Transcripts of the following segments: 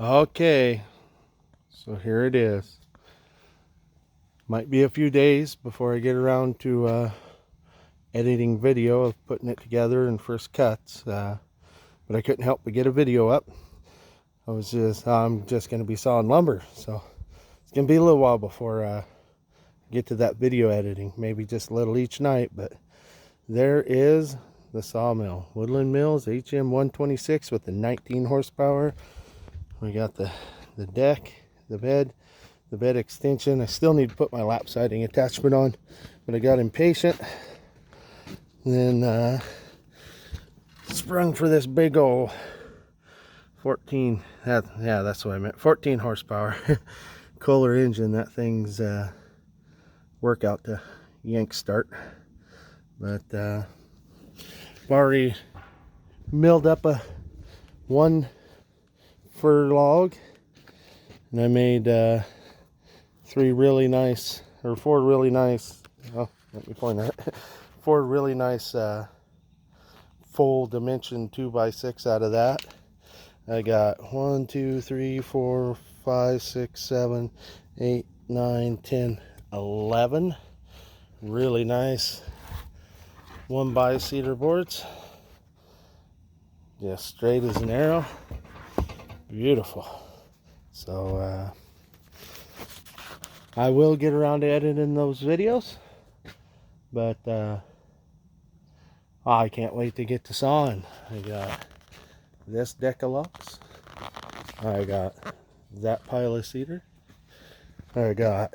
Okay, so here it is. Might be a few days before I get around to editing video of putting it together in first cuts, but I couldn't help but get a video up. I'm just going to be sawing lumber, so it's going to be a little while before I get to that video editing. Maybe just a little each night, but there is the sawmill. Woodland Mills HM 126 with the 19 horsepower. We got the deck, the bed extension. I still need to put my lap siding attachment on, but I got impatient. Then sprung for this big old 14, that's what I meant, 14 horsepower Kohler engine. That thing's workout to yank start. But I've already milled up a 1 fir log, and I made 4 really nice, oh, let me point that, 4 really nice full dimension 2x6 out of that. I got 1, 2, 3, 4, 5, 6, 7, 8, 9, 10, 11 really nice 1x cedar boards, just straight as an arrow, beautiful. So I will get around to editing those videos, but I can't wait to get to sawing. I got this deck of logs, I got that pile of cedar, I got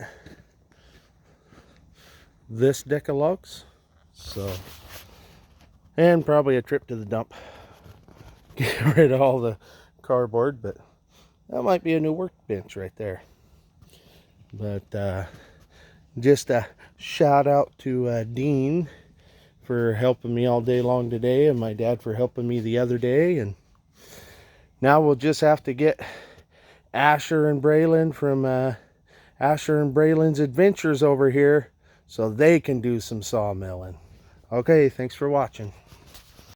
this deck of logs, so, and probably a trip to the dump, get rid of all the cardboard, but that might be a new workbench right there. But just a shout out to Dean for helping me all day long today, and my dad for helping me the other day. And now we'll just have to get Asher and Braylon from Asher and Braylon's Adventures over here so they can do some sawmilling. Okay, thanks for watching.